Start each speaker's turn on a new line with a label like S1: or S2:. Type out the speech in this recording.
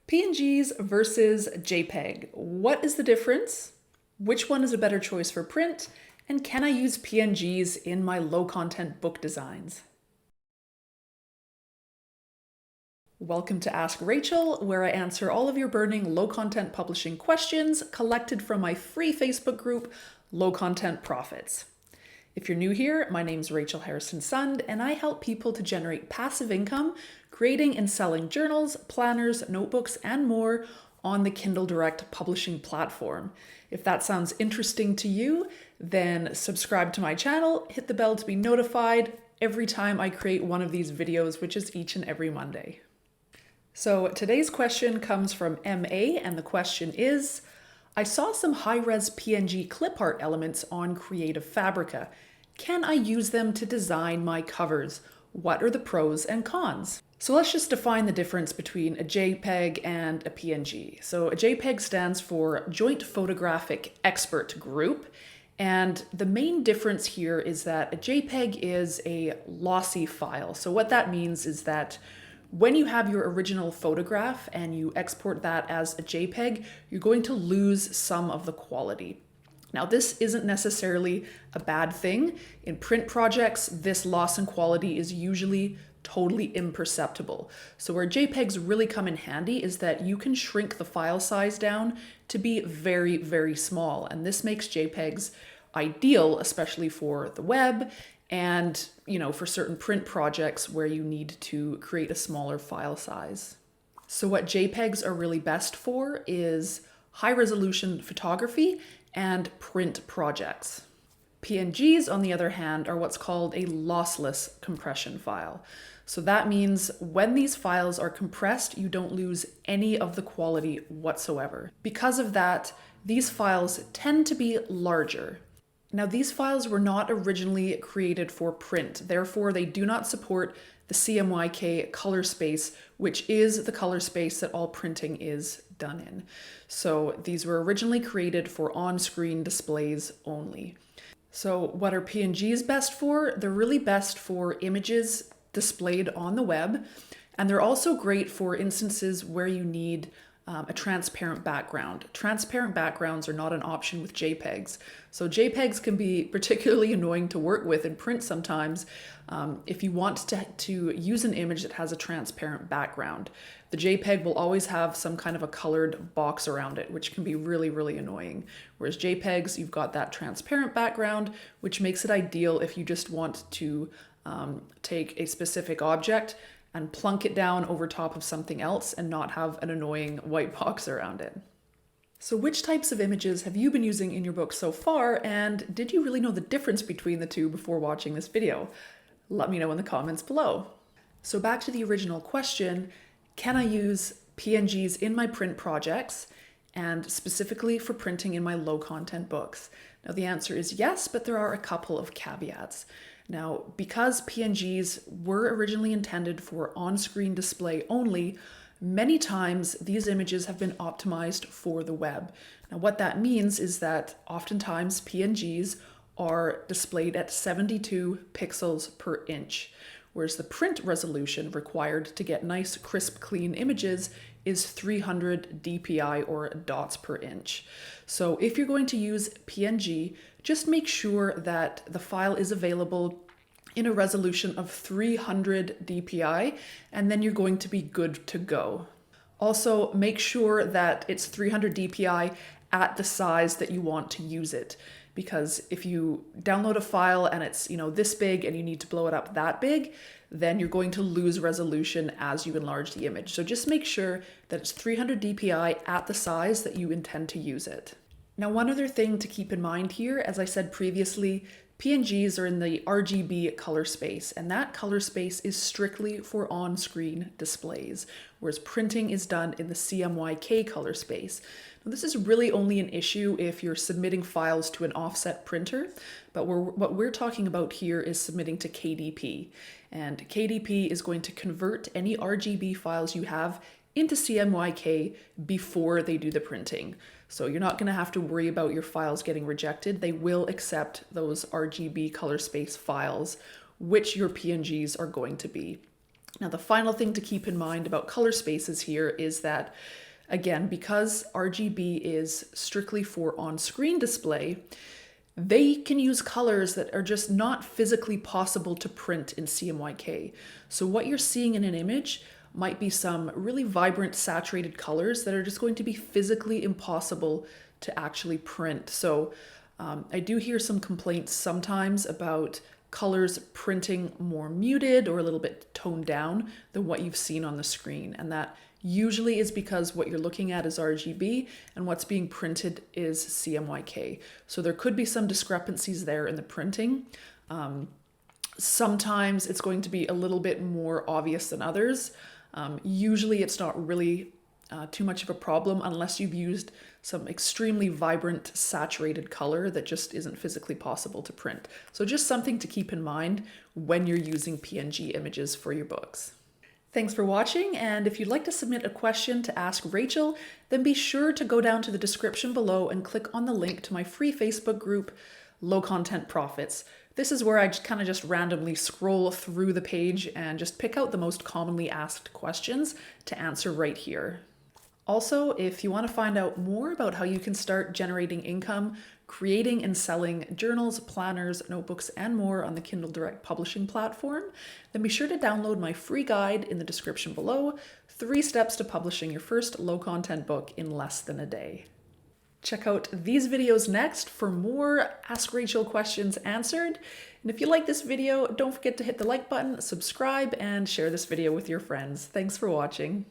S1: PNGs versus JPEG. What is the difference? Which one is a better choice for print? And can I use PNGs in my low-content book designs? Welcome to Ask Rachel, where I answer all of your burning low-content publishing questions collected from my free Facebook group, Low Content Profits. If you're new here, my name's Rachel Harrison-Sund, and I help people to generate passive income creating and selling journals, planners, notebooks, and more on the Kindle Direct publishing platform. If that sounds interesting to you, then subscribe to my channel, hit the bell to be notified every time I create one of these videos, which is each and every Monday. So today's question comes from MA, and the question is, I saw some high-res PNG clip art elements on Creative Fabrica. Can I use them to design my covers? What are the pros and cons? So let's just define the difference between a JPEG and a PNG. So a JPEG stands for Joint Photographic Expert Group. And the main difference here is that a JPEG is a lossy file. So what that means is that when you have your original photograph and you export that as a JPEG, you're going to lose some of the quality. Now, this isn't necessarily a bad thing. In print projects, this loss in quality is usually totally imperceptible. So where JPEGs really come in handy is that you can shrink the file size down to be very, very small. And this makes JPEGs ideal, especially for the web and, for certain print projects where you need to create a smaller file size. So what JPEGs are really best for is high resolution photography and print projects. PNGs, on the other hand, are what's called a lossless compression file. So that means when these files are compressed, you don't lose any of the quality whatsoever. Because of that, these files tend to be larger. Now, these files were not originally created for print, therefore they do not support the CMYK color space, which is the color space that all printing is done in. So these were originally created for on-screen displays only. So what are PNGs best for? They're really best for images displayed on the web, and they're also great for instances where you need a transparent background. Transparent backgrounds are not an option with JPEGs. So JPEGs can be particularly annoying to work with in print sometimes if you want to use an image that has a transparent background. The JPEG will always have some kind of a colored box around it, which can be really, really annoying. Whereas JPEGs, you've got that transparent background, which makes it ideal if you just want to take a specific object and plunk it down over top of something else and not have an annoying white box around it. So which types of images have you been using in your book so far, and did you really know the difference between the two before watching this video? Let me know in the comments below. So back to the original question, can I use PNGs in my print projects and specifically for printing in my low content books? Now the answer is yes, but there are a couple of caveats. Now, because PNGs were originally intended for on-screen display only, many times these images have been optimized for the web. Now, what that means is that oftentimes PNGs are displayed at 72 pixels per inch, whereas the print resolution required to get nice, crisp, clean images is 300 dpi or dots per inch. So if you're going to use PNG, just make sure that the file is available in a resolution of 300 dpi, and then you're going to be good to go. Also, make sure that it's 300 dpi at the size that you want to use it, because if you download a file and it's this big and you need to blow it up that big, then you're going to lose resolution as you enlarge the image. So just make sure that it's 300 dpi at the size that you intend to use it. Now, one other thing to keep in mind here, as I said previously, PNGs are in the RGB color space, and that color space is strictly for on-screen displays, whereas printing is done in the CMYK color space. Now, this is really only an issue if you're submitting files to an offset printer, but what we're talking about here is submitting to KDP, and KDP is going to convert any RGB files you have into CMYK before they do the printing. So you're not going to have to worry about your files getting rejected. They will accept those RGB color space files, which your PNGs are going to be. Now, the final thing to keep in mind about color spaces here is that, again, because RGB is strictly for on-screen display, they can use colors that are just not physically possible to print in CMYK. So what you're seeing in an image might be some really vibrant saturated colors that are just going to be physically impossible to actually print. So I do hear some complaints sometimes about colors printing more muted or a little bit toned down than what you've seen on the screen. And that usually is because what you're looking at is RGB and what's being printed is CMYK. So there could be some discrepancies there in the printing. Sometimes it's going to be a little bit more obvious than others. Usually it's not really too much of a problem unless you've used some extremely vibrant saturated color that just isn't physically possible to print. So just something to keep in mind when you're using PNG images for your books. Thanks for watching, and if you'd like to submit a question to Ask Rachel, then be sure to go down to the description below and click on the link to my free Facebook group, Low Content Profits. This is where I just randomly scroll through the page and just pick out the most commonly asked questions to answer right here. Also, if you want to find out more about how you can start generating income, creating and selling journals, planners, notebooks, and more on the Kindle Direct Publishing platform, then be sure to download my free guide in the description below, 3 steps to publishing your first low-content book in less than a day. Check out these videos next for more Ask Rachel questions answered. And if you like this video, don't forget to hit the like button, subscribe, and share this video with your friends. Thanks for watching.